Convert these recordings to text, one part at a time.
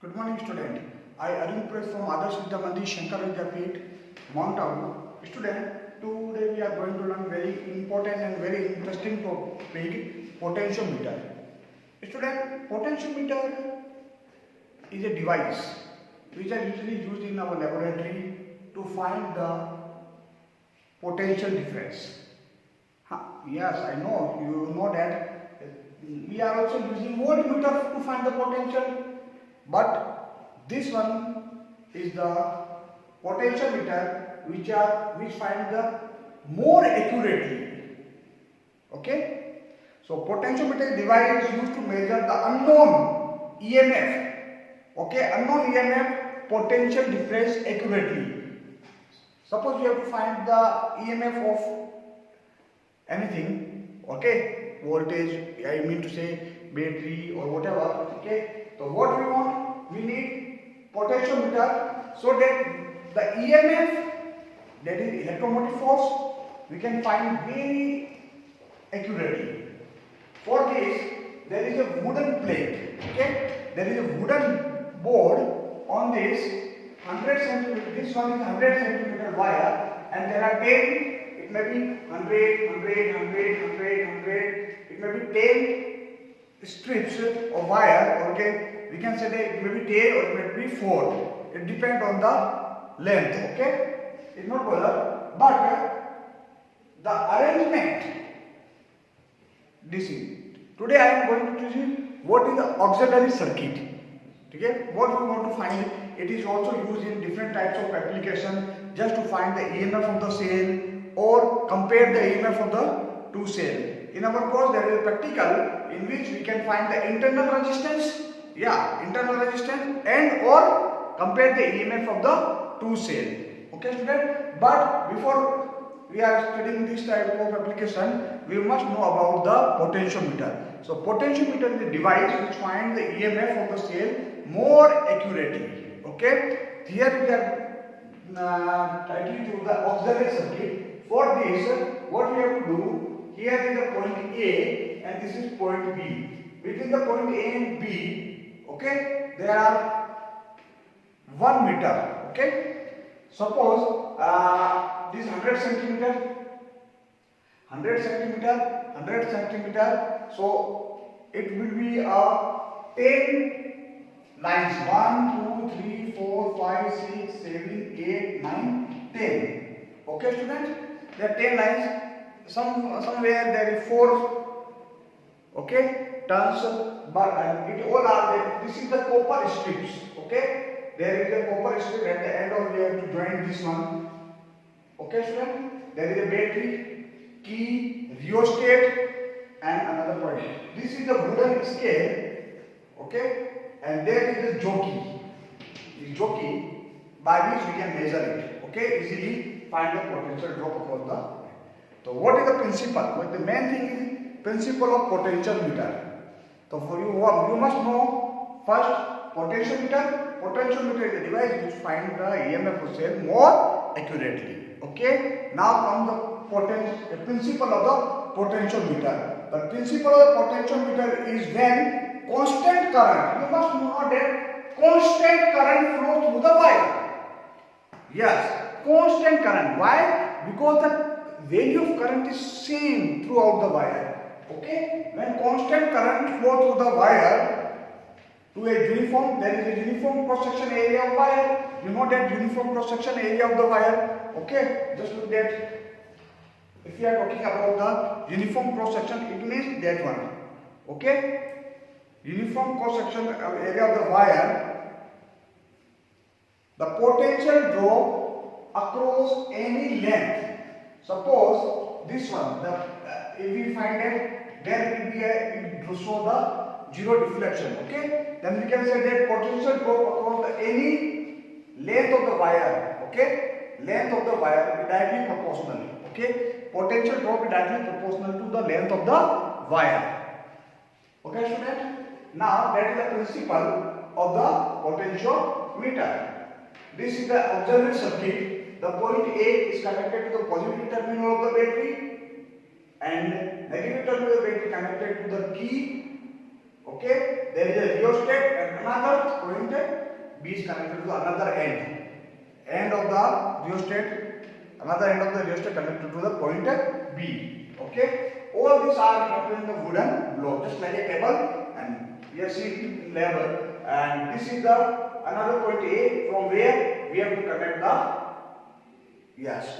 Good morning, student. I Arun Press from Adarsh Vidya Mandir Shankar Vidyapeeth, Mount Abu. Student, today we are going to learn very important and very interesting topic, potentiometer. Student, potentiometer is a device which are usually used in our laboratory to find the potential difference. Yes, I know, you know that we are also using voltmeter to find the potential. But this one is the potentiometer which find the more accurately. Okay. So potentiometer device is used to measure the unknown EMF. Okay, unknown EMF potential difference accurately. Suppose you have to find the EMF of anything. Okay, voltage. I mean to say battery or whatever. Okay. So what we want, we need potentiometer so that the EMF, that is electromotive force, we can find very accurately. For this, there is a wooden plate. Okay, there is a wooden board on this 100 centimeter. This one is 100 centimeter wire, and there are 10. It may be 100, 100, 100, 100, 100. It may be 10 strips of wire. Okay, we can say that it may be 10 or it may be 4. It depends on the length. Okay, it's not bother, but the arrangement. This is today I am going to teach you what is the auxiliary circuit. Okay, what we want to find. It is also used in different types of application, just to find the EMF of the cell or compare the EMF of the two cells. In our course, there is a practical in which we can find the internal resistance, internal resistance, and or compare the EMF of the two cells. Okay, student. But before we are studying this type of application, we must know about the potentiometer. So potentiometer is a device which finds the EMF of the cell more accurately. Okay. Here we are trying to do the auxiliary circuit. For this, what we have to do? Here is the point A and this is point B. Between the point A and B, okay, there are 1 meter. Okay. Suppose this 100 centimeter, 100 centimeter, 100 centimeter. So it will be 10 lines. 1, 2, 3, 4, 5, 6, 7, 8, 9, 10. Okay, students? There are 10 lines. Somewhere there is 4, okay, turns, but it all are there. This is the copper strips. Okay, there is a copper strip at the end of, we have to join this one. Okay, student. There is a battery, key, rheostat, and another point. This is the wooden scale. Okay, and there is the jockey. This jockey by which we can measure it. Okay, easily find the potential drop across the. So what is the principle? Well, the main thing is principle of potentiometer. So for you must know first potentiometer. Potentiometer is a device which finds the EMF of cell more accurately. Okay. Now comes the principle of the potentiometer. The principle of the potentiometer is when constant current. You must know that constant current flows through the wire. Yes, constant current. Why? Because the value of current is same throughout the wire. Okay, when constant current flows through the wire to a uniform, there is a uniform cross section area of wire. You know that uniform cross section area of the wire. Okay, just look that. If you are talking about the uniform cross section, it means that one. Okay, uniform cross section area of the wire. The potential drop across any length. Suppose this one, if we find that there will be it will show the zero deflection. Okay, then we can say that potential drop across any length of the wire. Okay, length of the wire will be directly proportional. Okay, potential drop is directly proportional to the length of the wire. Okay, student. Now that is the principle of the potentiometer. This is the auxiliary circuit. The point A is connected to the positive terminal of the battery and negative terminal of the battery connected to the key Okay, there is a rheostat and another point B is connected to another end of the rheostat, another end of the rheostat connected to the point B. Okay, all these are happening in the wooden block, just like a cable, and we are seeing in label. And this is the another point A from where we have to connect the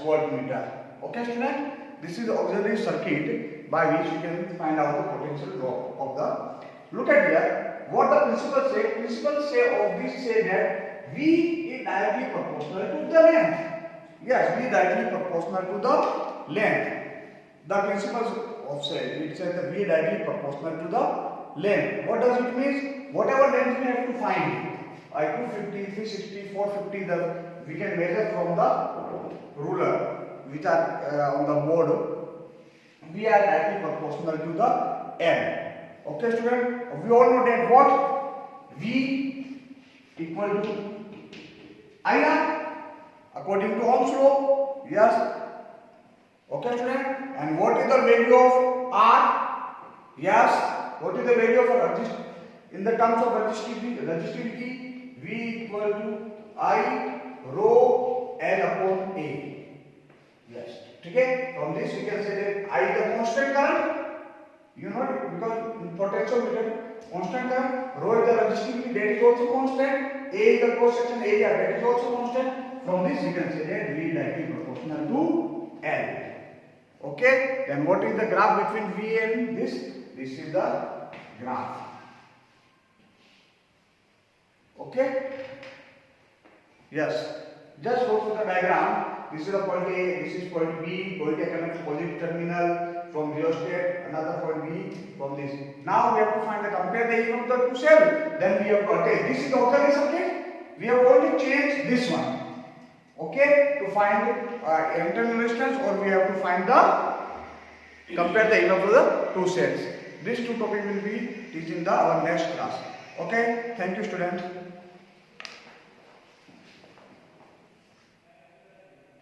voltmeter. Okay, student, this is the auxiliary circuit by which we can find out the potential drop of the. Look at here, what the principle say. Principle say of this say that V is directly proportional to the length. Yes, V is directly proportional to the length. The principle of say, it says that V is directly proportional to the length. What does it mean? Whatever length we have to find, 250, 360, 450, we can measure from the ruler which are on the board. We are directly proportional to the L. Okay, student, we all know that what? V equal to IR according to Ohm's law. Yes. Okay, student, and what is the value of R? Yes. What is the value of resistivity? In the terms of resistivity, V equal to I rho L upon A. Yes. Okay. From this we can say that I is the constant current. You know it, because in potentiometer constant current, rho is the resistivity, that is also constant, A is the cross section area, that is also constant. From this we can say that V is directly proportional to L. Okay, then what is the graph between V and this? This is the graph. Okay, yes, just go through the diagram. This is the point A, this is point B, point A connects positive terminal from rheostat, another point B from this. Now we have to find the compare the EMF of the two cells. Then we have to attach. This is the auxiliary circuit. We have only changed this one. Okay, to find internal resistance, or we have to find the compare the EMF of the two cells. These two topics will be teaching the our next class. Okay, thank you, students.